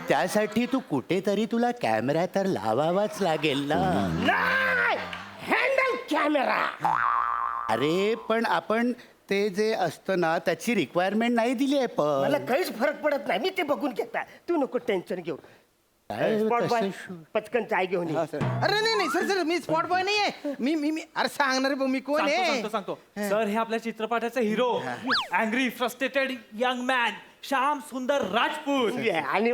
त्यासाठी तू कुठेतरी तुला कॅमेरा तर लावावाच लागेल ना. Handle camera. अरे पण आपण ते जे असतं ना त्याची रिक्वायरमेंट नाही दिली आहे. मला पण काहीच फरक पडत नाही, मी ते बघून घेता. तू नको टेन्शन घेऊ. काय स्पॉट बॉय कसं पटकन चाय घेऊन ये. अरे नाही सर मी स्पॉट बॉय नाही आहे. मी अरे सांगणार मी कोण आहे. सांगतो सर. हे आपल्या चित्रपटाचे hero, angry frustrated young man Shyam सुंदर राजपूत. आणि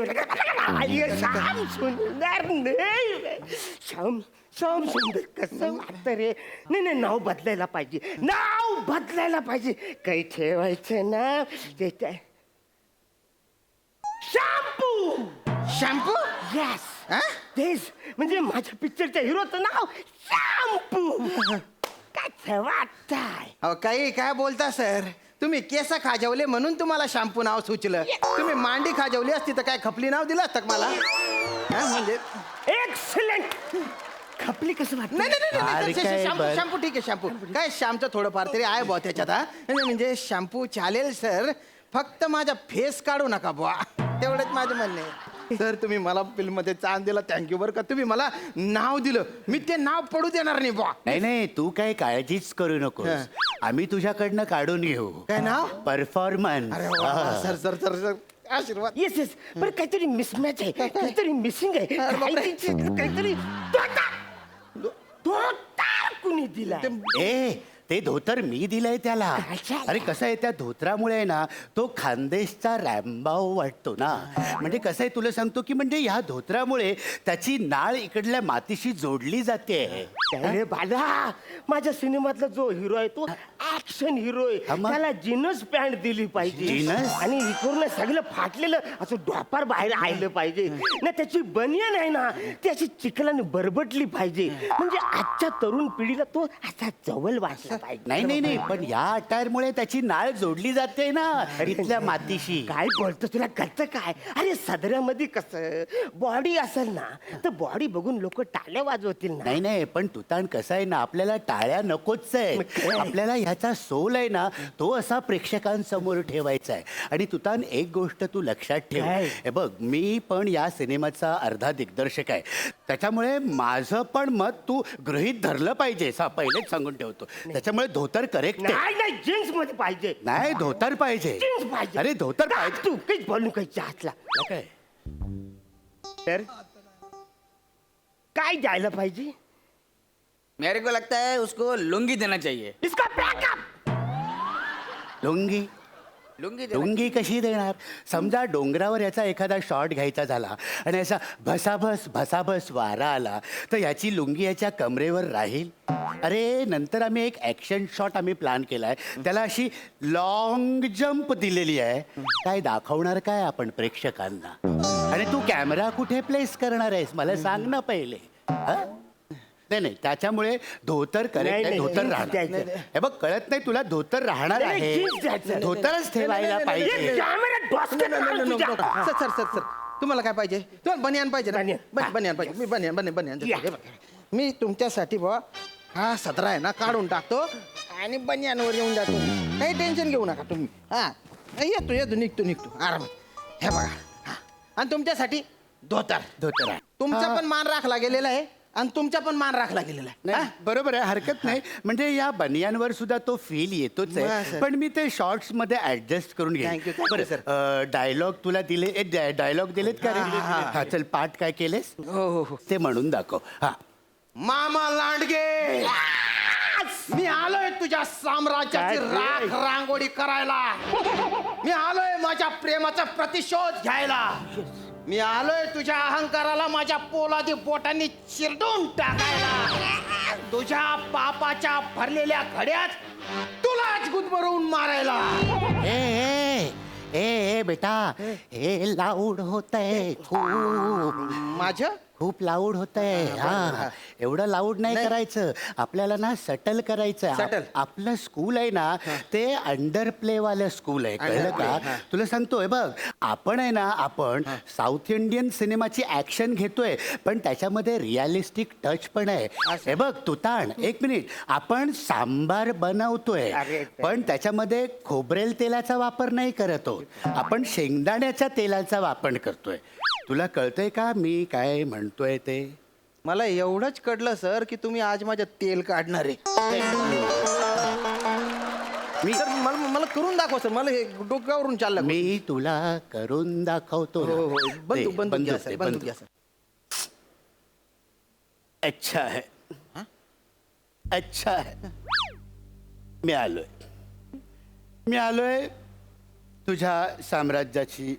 श्याम सुंदर नाही, श्याम सुंदर कसं वाटतं रे. नाही नाव बदलायला पाहिजे. काही ठेवायचं ना ते शॅम्पू. येस तेच, म्हणजे माझ्या पिक्चरच्या हिरोचं नाव शॅम्पू. काय वाटतंय. अहो काही काय बोलता सर. तुम्ही केस खाजवले म्हणून तुम्हाला शॅम्पू नाव सुचलं. तुम्ही मांडी खाजवली असती तर काय खपली नाव दिलं असतं का मला. म्हणजे एक्सलेंट. खपली कसं वाटतं. नाही काय शॅम्पू बरं. शॅम्पू ठीक आहे. शॅम्पू काय श्यामचं थोडंफार तरी आहे बुवा त्याच्यात. हा म्हणजे शॅम्पू चालेल सर, फक्त माझा फेस काढू नका बुवा, तेवढंच माझं म्हणणं आहे. सर तुम्ही मला फिल्म मध्ये चान्स दिला, थँक्यू बरं का. तुम्ही मला नाव दिलं, मी ते नाव पडू देणार नाही बुवा. नाही तू काही काळजीच करू नको. आम्ही तुझ्याकडनं काढून घेऊ. काय नाव. परफॉर्मन्स. अरे वा, सर सर सर सर आशीर्वाद. येस पण काहीतरी मिसमॅच आहे, काहीतरी मिसिंग आहे. काहीतरी कुणी दिला. ते धोतर मी दिलंय त्याला. अरे कसं आहे, त्या धोत्रामुळे आहे ना तो खानदेशचा रॅम्बाव वाटतो ना. म्हणजे कसं आहे तुला सांगतो की म्हणजे ह्या धोत्रामुळे त्याची नाळ इकडल्या मातीशी जोडली जाते. अरे बाला, माझ्या सिनेमातला जो हिरो आहे तो ऍक्शन हिरो आहे. त्याला जीन्स पॅन्ट दिली पाहिजे. जीन्स? आणि इकडून सगळं फाटलेलं असं ढोपार बाहेर आलं पाहिजे ना. त्याची बनियन आहे ना त्याची चिखलाने बरबटली पाहिजे. म्हणजे आजच्या तरुण पिढीला तो असा जवळ वाटला पाहिजे. नाही पण या अटायरमुळे त्याची नाळ जोडली जाते ना इथल्या मातीशी. काय बोलतो, तुला कळतं काय. अरे सदऱ्यामध्ये कसं बॉडी असेल ना तर बॉडी बघून लोक टाळ्या वाजवतील ना. नाही पण तुतान कसं आहे ना, आपल्याला टाळ्या नकोच आहे. आपल्याला ह्याचा सोल आहे ना तो असा प्रेक्षकांसमोर ठेवायचा आहे. आणि तुतान एक गोष्ट तू लक्षात ठेव. हे बघ, मी पण या सिनेमाचा अर्धा दिग्दर्शक आहे, त्याच्यामुळे माझं पण मत तू गृहीत धरलं पाहिजे. पहिलेच सांगून ठेवतो. त्याच्यामुळे धोतर करेक्ट आहे. नाही जीन्स मध्ये पाहिजे. नाही धोतर पाहिजे. जीन्स पाहिजे. अरे धोतर पाहिजे. तू काहीच बोलू काही हातला काय तर काय द्यायला पाहिजे. मेरे को लगता है उसको लुंगी देना चाहिए. इसका बॅकअप. लुंगी लुंगी कशी देणार. समजा डोंगरावर याचा एखादा शॉट घ्यायचा झाला आणि असा भसाभस वारा आला तर याची लुंगी याच्या कमरेवर राहील. अरे नंतर आम्ही एक ऍक्शन शॉट प्लॅन केलाय, त्याला अशी लॉंग जंप दिलेली आहे. काय दाखवणार काय आपण प्रेक्षकांना. आणि तू कॅमेरा कुठे प्लेस करणार आहेस मला सांग ना पहिले. नाही त्याच्यामुळे धोतर करेक्ट आहे. धोतर राहणार. हे बघ कळत नाही तुला, धोतर राहणार आहे. धोतरच ठेवायला पाहिजे. सर सर सर तुम्हाला काय पाहिजे. तुम्हाला बनियान पाहिजे ना. बनियान पाहिजे. मी बनियान मी तुमच्यासाठी बुवा हा सदरा आहे ना काढून टाकतो आणि बनियानवर येऊन जातो. काही टेन्शन घेऊ नका तुम्ही. हा येतो निघतो आरामात. हे बघा. आणि तुमच्यासाठी धोतर. धोतर आहे. तुमचा पण मान राखला गेलेला आहे आणि तुमचा पण मान राखला गेलेला आहे नाही, बरोबर आहे, हरकत नाही. म्हणजे या बनियांवर सुद्धा तो फील येतोच हा, आहे, सर. पण मी ते शॉर्ट्स मध्ये ऍडजस्ट करून Thank you, घेईन. sir. डायलॉग तुला दिले, डायलॉग दिलेत का रे? हा, चल पाठ काय केलेस हो. ते म्हणून दाखव. हा, मामा लांडगे, मी आलोय तुझ्या साम्राज्याची काय रे? राख रांगोळी करायला. मी आलोय माझ्या प्रेमाचा प्रतिशोध घ्यायला. मी आलोय तुझ्या अहंकाराला माझ्या पोलादी बोटांनी चिरडून टाकायला. तुझ्या पापाच्या भरलेल्या घड्यात तुलाच गुदमरून मारायला. ए बेटा, हे लाऊड होतंय माझ्या खूप लाऊड होतंय. हा, एवढं लाऊड नाही करायचं, आपल्याला ना सटल करायचं. Subtle. आपलं स्कूल आहे ना ते अंडर प्ले वालं स्कूल आहे, कळलं का? तुला सांगतोय बघ, आपण आहे ना, आपण साऊथ इंडियन सिनेमाची ऍक्शन घेतोय, पण त्याच्यामध्ये रिअलिस्टिक टच पण आहे. हे बघ तुताण, एक मिनिट, आपण सांबार बनवतोय, पण त्याच्यामध्ये खोबरेल तेलाचा वापर नाही करत आहोत, आपण शेंगदाण्याच्या तेलाचा वापर करतोय. तुला कळतंय का मी काय म्हणतोय ते? मला एवढंच कळलं सर की तुम्ही आज माझं तेल काढणार आहे. मी सर मला करून दाखवा सर, मला हे डोक्यावरून चाललं. मी तुला करून दाखवतो ना. हो दे, बंदूक घ्या दे, सर, बंदूक घ्या सर. अच्छा है, अच्छा है. मी आलोय तुझ्या साम्राज्याची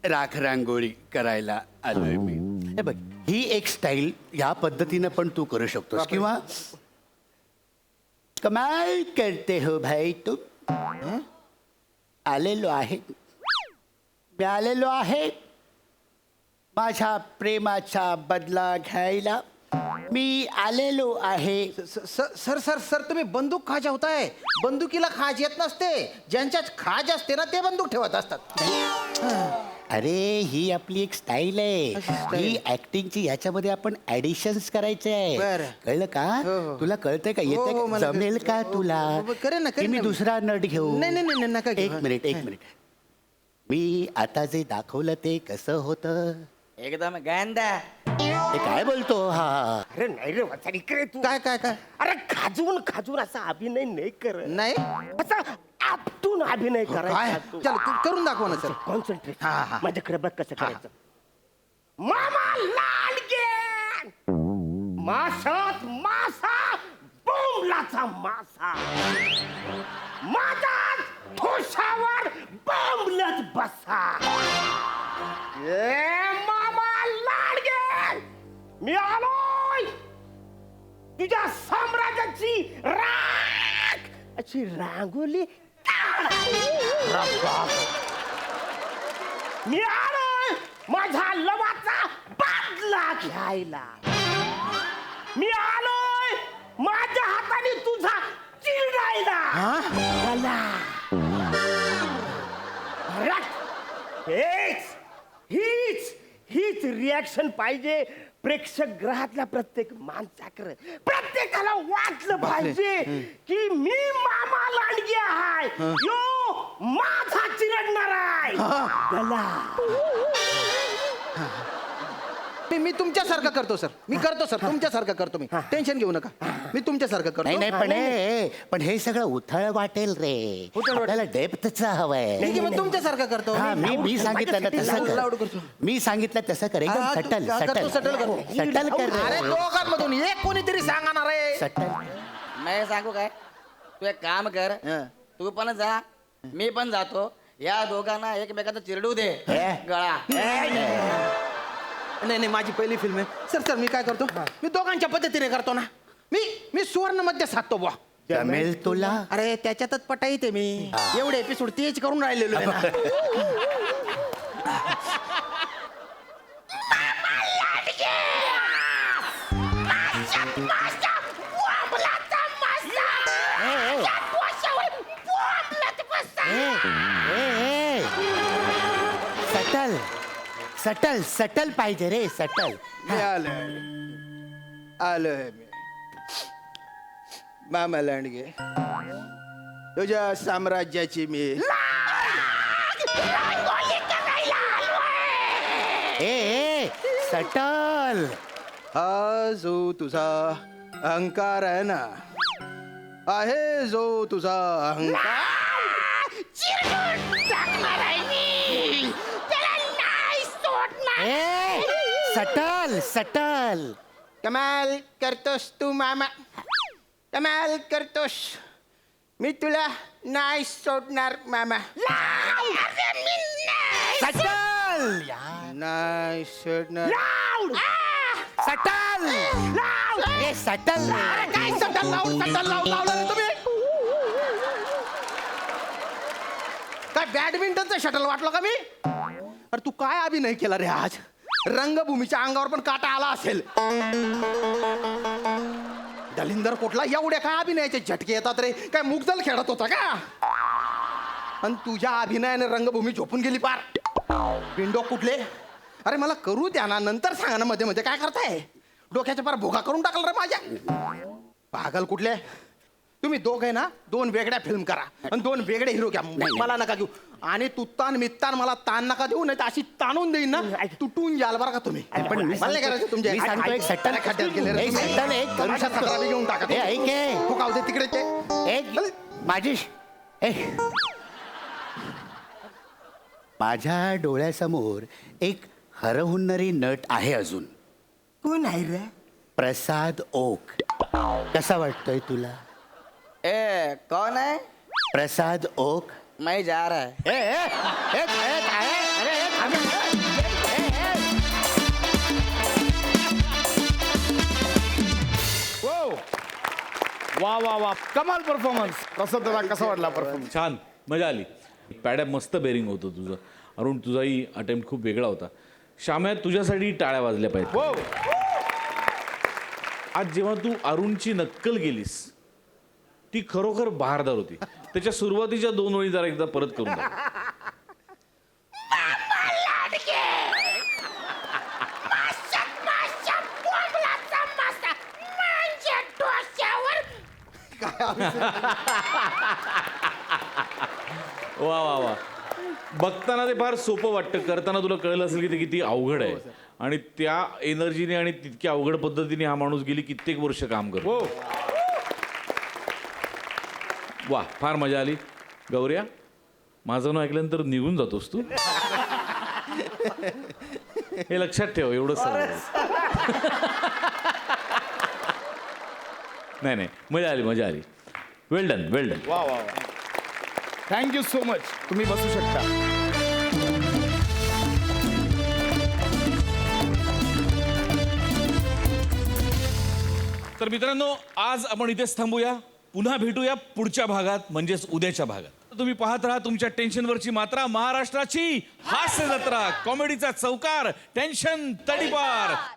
राख रांगोळी करायला आलोय मी. हे बघ, ही एक स्टाईल या पद्धतीनं पण तू करू शकतोस, किंवा कमाल करते हो भाई तुम. आलेलो आहे, मी आलेलो आहे माझ्या प्रेमाचा बदला घ्यायला. मी आलेलो आहे. सर सर सर तुम्ही बंदूक खाज होताय. बंदुकीला खाज येत नसते, ज्यांच्यात खाज असते ना ते बंदूक ठेवत असतात. अरे ही आपली एक स्टाईल आहे, ही ऍक्टिंगची. याच्यामध्ये आपण ऍडिशन्स करायचे आहे, बरं. कळलं का? हो. तुला कळतंय का? हो, येते हो, मला जमेल का हो, तुला? हो, करेन ना, की करेन मी ना. दुसरा नट घेऊ? नाही, नाही, नाही, नका घेऊ. एक मिनिट. मी आता जे दाखवलं ते कसं होतं? एकदम गांदा. ते काय बोलतो हा? अरे नाही रे वाचा, इकडे तू. काय काय काय अरे खाजून असा अभिनय नाही कर. नाही असा आपटून अभिनय काय करायचा तू. चल करून दाखवा ना सर. कॉन्सन्ट्रेट. हा. माझ्याकडे बघ कसं करायचं. मामा लांडगे, माशात मासा, बोंबलाचा मासा, माझा ठोशावर बोंबलत बसा. ए मामा लांडगे, मी आलोय तुझ्या साम्राज्याची राख अशी रांगोली काढ. मी आलोय माझ्या लवाचा बदला घ्यायला. मी आलोय माझ्या हाताने तुझा चिरडायला. चला. हीच रिॲक्शन पाहिजे प्रेक्षक ग्रहातल्या प्रत्येक माणसाकडे. प्रत्येकाला वाटलं पाहिजे की मी मामा लांडगे आहे, यो माझा चिरडणार आहे. चला. मी तुमच्यासारखं करतो सर. मी करतो सर, तुमच्यासारखं करतो. मी टेन्शन घेऊ नका, मी तुमच्यासारखं करतो. नाही, पण हे सगळं उथळ वाटेल रे. आपल्याला डेप्थचं हवंय. ठीक आहे, मग तुमच्यासारखं करतो. हा, मी सांगितलं ना तसं लाऊड कर. करतो. मी सांगितलं तसं कर. एकदम हा, सटल करतो, सटल करतो. सटल कर अरे रे. दोघांमधून एक कोणीतरी सांगणार आहे. सटल. मी सांगू काय, तू एक काम कर, तू पण जा, मी पण जातो. या दोघांना एकमेकाचा चिरडू दे गळा. नाही, माझी पहिली फिल्म आहे सर. सर मी काय करतो, मी दोघांच्या पद्धतीने करतो ना. मी सुवर्ण मध्ये साधतो बुवा. जमेल तुला? अरे त्याच्यातच पटा येते मी. एवढे एपिसोड तेच करून राहिलेलो आहे ना. सटल पाहिजे रे, सटल. आलोय मी मामा लांडगे, तुझ्या साम्राज्याची मी ए सटल हा जो तुझा अहंकार आहे ना, आहे जो तुझा अहंकार, सटल सटल. कमाल करतोस तू मामा, कमाल करतोस. मी तुला नाही सोडणार मामा. सटल नाही सोडणार. सटल ए सटल. काय सटल लावलं रे तुम्ही? काय बॅडमिंटनचं शटल वाटलं का मी? अरे तू काय अभिनय केला रे आज? रंगभूमीच्या अंगावर पण काटा आला असेल. दलिंदर कोटला एवढ्या काय अभिनयाचे झटके येतात रे? काय मुगदल खेळत होता का? आणि तुझ्या अभिनयाने रंगभूमी झोपून गेली पार. विंडो कुठले? अरे मला करू द्या ना, नंतर सांगा ना. मध्ये मध्ये काय करताय? डोक्याच्या पार भोगा करून टाकला रे माझ्या. पागल कुठले? तुम्ही दोघे ना 2 वेगळ्या फिल्म करा आणि 2 वेगळे हिरो घ्या. मला नका घेऊ. आणि तू ताण मित्तान मला ताण नका देऊ, नाही तर अशी ताणून देईन ना, तुटून जाल बरं का तुम्ही. पण मी मला नाही करायचं तुमच्या मी सांगतो एक सट्टा खड्ड्यात गेले रे. एक सट्टा एक करू तमाशा शकतो. 17 घेऊन टाका. ए, ऐक ए. हो, खाऊ दे तिकडे ते. एक माझी माझ्या डोळ्यासमोर एक हरहुन्नरी नट आहे अजून. कोण आहे रे? प्रसाद ओक. कसा वाटतोय तुला? ए कौन है? प्रसाद ओक. मैं जा रहा है. वा वा वा, कमाल परफॉर्मन्स. प्रसाद दादा कसा वाटला परफॉर्मन्स? छान, मजा आली. पॅड्या मस्त बेरिंग होतं तुझं. अरुण, तुझाही अटेम्प्ट खूप वेगळा होता. श्याम्या, तुझ्यासाठी टाळ्या वाजल्या पाहिजे. आज जेव्हा तू अरुणची नक्कल केलीस, ती खरोखर बहारदार होती. त्याच्या सुरुवातीच्या 2 ओळी जरा एकदा परत करून टाक. वा वा वा. बघताना ते फार सोपं वाटतं, करताना तुला कळलं असेल की ते किती अवघड आहे. आणि त्या एनर्जीने आणि तितक्या अवघड पद्धतीने हा माणूस गेली कित्येक वर्ष काम करतो. वा, फार मजा आली. गौऱ्या, माझं नाव ऐकल्यानंतर निघून जातोस तू? हे लक्षात ठेव, एवढं सर्व. नाही, मजा आली, मजा आली. वेल डन, वेल डन. वा वा वा. Thank you so much. तुम्ही बसू शकता. तर मित्रांनो, आज आपण इथेच थांबूया. पुन्हा भेटूया पुढच्या भागात, म्हणजेच उद्याच्या भागात. तुम्ही पाहत राहा तुमच्या टेन्शनवरची मात्रा, महाराष्ट्राची हास्य जत्रा, कॉमेडीचा चौकार, टेन्शन तडीपार.